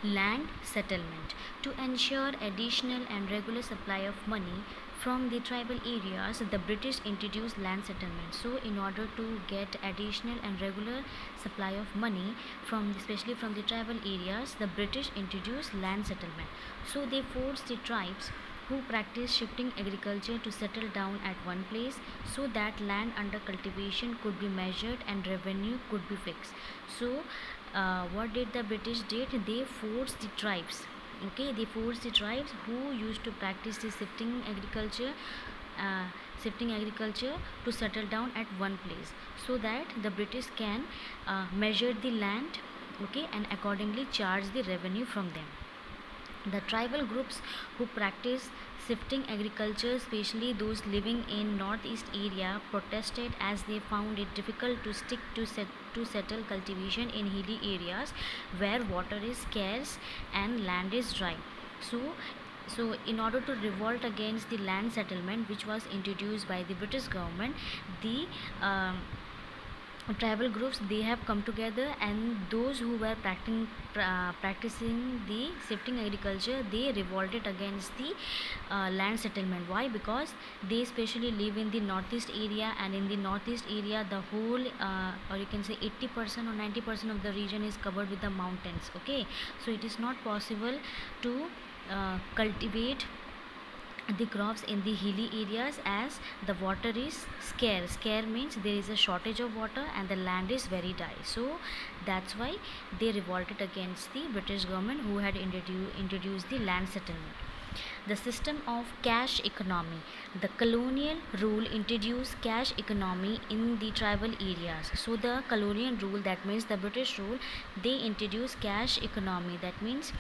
Land settlement. To ensure additional and regular supply of money from the tribal areas, the British introduced land settlement. So, in order to get additional and regular supply of money from, especially from the tribal areas, the British introduced land settlement. So, they forced the tribes who practiced shifting agriculture to settle down at one place so that land under cultivation could be measured and revenue could be fixed. So what did the British did? They forced the tribes, okay, they forced the tribes who used to practice the uh, shifting agriculture to settle down at one place so that the British can measure the land, okay, and accordingly charge the revenue from them. The tribal groups who practice shifting agriculture, especially those living in northeast area, protested as they found it difficult to stick to settle cultivation in hilly areas where water is scarce and land is dry. So in order to revolt against the land settlement which was introduced by the British government, the tribal groups, they have come together, and those who were practicing the shifting agriculture, they revolted against the land settlement. Why? Because they especially live in the northeast area, and in the northeast area the whole or you can say 80% or 90% of the region is covered with the mountains, okay. So it is not possible to cultivate the crops in the hilly areas as the water is scarce. Scarce means there is a shortage of water and the land is very dry. So that's why they revolted against the British government who had introduced the land settlement. The system of cash economy. The colonial rule introduced cash economy in the tribal areas. So the colonial rule, that means the British rule, they introduced cash economy. That means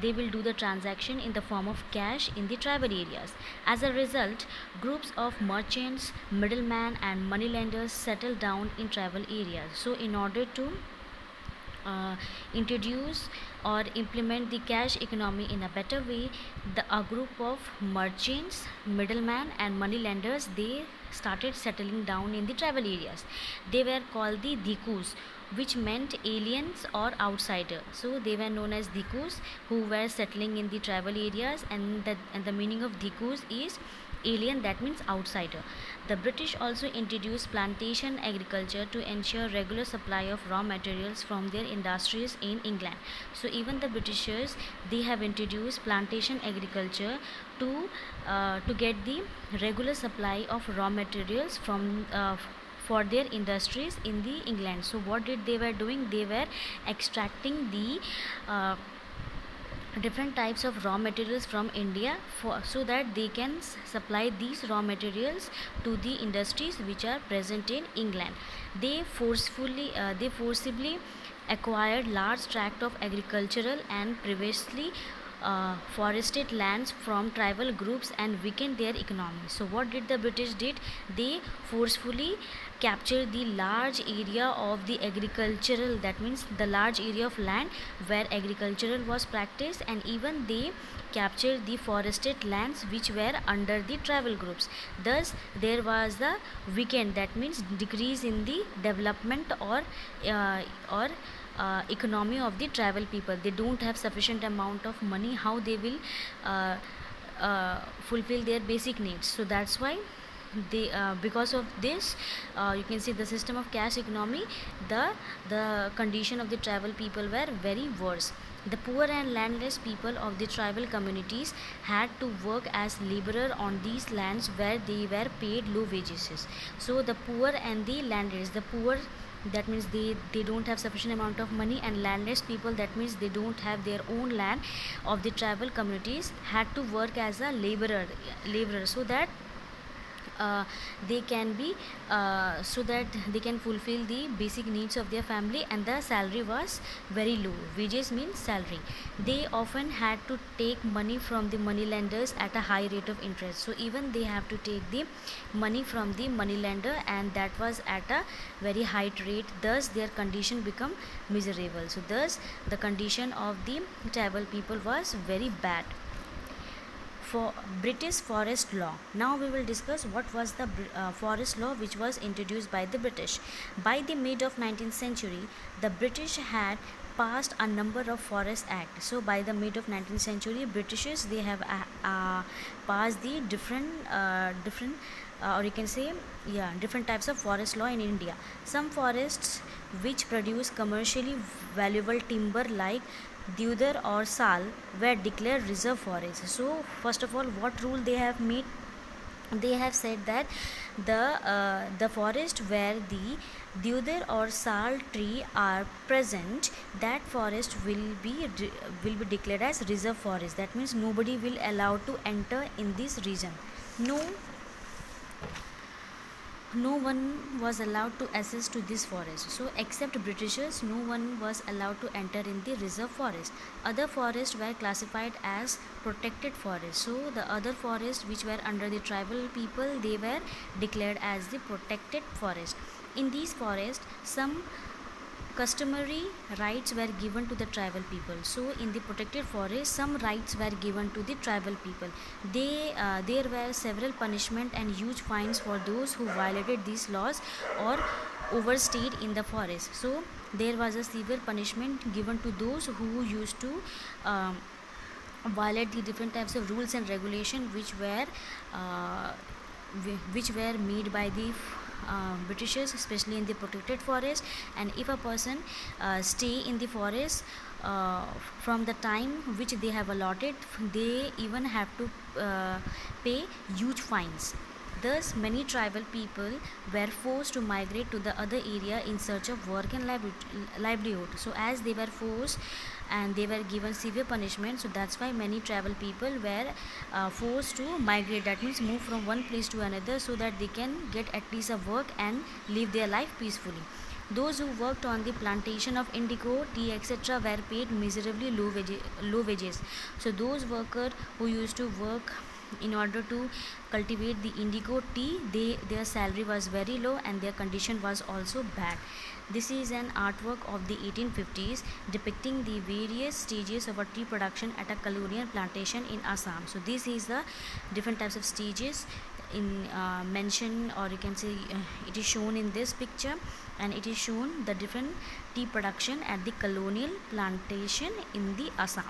they will do the transaction in the form of cash in the tribal areas. As a result, groups of merchants, middlemen, and moneylenders settled down in tribal areas. So, in order to introduce or implement the cash economy in a better way, a group of merchants, middlemen, and moneylenders, they started settling down in the tribal areas. They were called the Dikus, which meant aliens or outsider. So they were known as Dikus who were settling in the tribal areas, and the meaning of Dikus is alien, that means outsider. The British also introduced plantation agriculture to ensure regular supply of raw materials from their industries in England. So even the Britishers, they have introduced plantation agriculture to get the regular supply of raw materials from for their industries in the England. So what did they were doing? They were extracting the different types of raw materials from India so that they can supply these raw materials to the industries which are present in England. They forcibly acquired large tract of agricultural and previously forested lands from tribal groups and weakened their economy. So what did the British did? They forcefully captured the large area of the agricultural, that means the large area of land where agricultural was practiced, and even they captured the forested lands which were under the tribal groups. Thus there was the weakened, that means decrease in the development or economy of the tribal people. They don't have sufficient amount of money, how they will fulfill their basic needs. So that's why they because of this, you can see the system of cash economy, the condition of the tribal people were very worse. The poor and landless people of the tribal communities had to work as laborer on these lands where they were paid low wages. So the poor and the landless, the poor, that means they don't have sufficient amount of money, and landless people, that means they don't have their own land, of the tribal communities had to work as a laborer so that they can be so that they can fulfill the basic needs of their family, and the salary was very low. Wages means salary. They often had to take money from the moneylenders at a high rate of interest. So even they have to take the money from the moneylender, and that was at a very high rate. Thus their condition become miserable. So thus the condition of the tribal people was very bad. For British forest law. Now we will discuss what was the forest law which was introduced by the British. By the mid of 19th century, the British had passed a number of forest acts. So by the mid of 19th century, Britishers, they have passed the different or you can say, yeah, different types of forest law in India. Some forests which produce commercially valuable timber like deodar or sal were declared reserve forests. So first of all, what rule they have made? They have said that the forest where the deodar or sal tree are present, that forest will be declared as reserve forest. That means nobody will allowed to enter in this region. No one was allowed to access to this forest. So except Britishers, no one was allowed to enter in the reserve forest. Other forests were classified as protected forests. So the other forests which were under the tribal people, they were declared as the protected forest. In these forests, some customary rights were given to the tribal people. So in the protected forest, some rights were given to the tribal people. There were several punishment and huge fines for those who violated these laws or overstayed in the forest. So there was a severe punishment given to those who used to violate the different types of rules and regulation uh, which were made by the Britishers, especially in the protected forest. And if a person stay in the forest from the time which they have allotted, they even have to pay huge fines. Thus, many tribal people were forced to migrate to the other area in search of work and livelihood. So, as they were forced and they were given severe punishment, so that's why many tribal people were forced to migrate. That means move from one place to another so that they can get at least a work and live their life peacefully. Those who worked on the plantation of indigo, tea, etc., were paid miserably low wages. So, those workers who used to work in order to cultivate the indigo tea, their salary was very low and their condition was also bad. This is an artwork of the 1850s depicting the various stages of a tea production at a colonial plantation in Assam. So this is the different types of stages in mention, or you can say it is shown in this picture, and it is shown the different tea production at the colonial plantation in the Assam.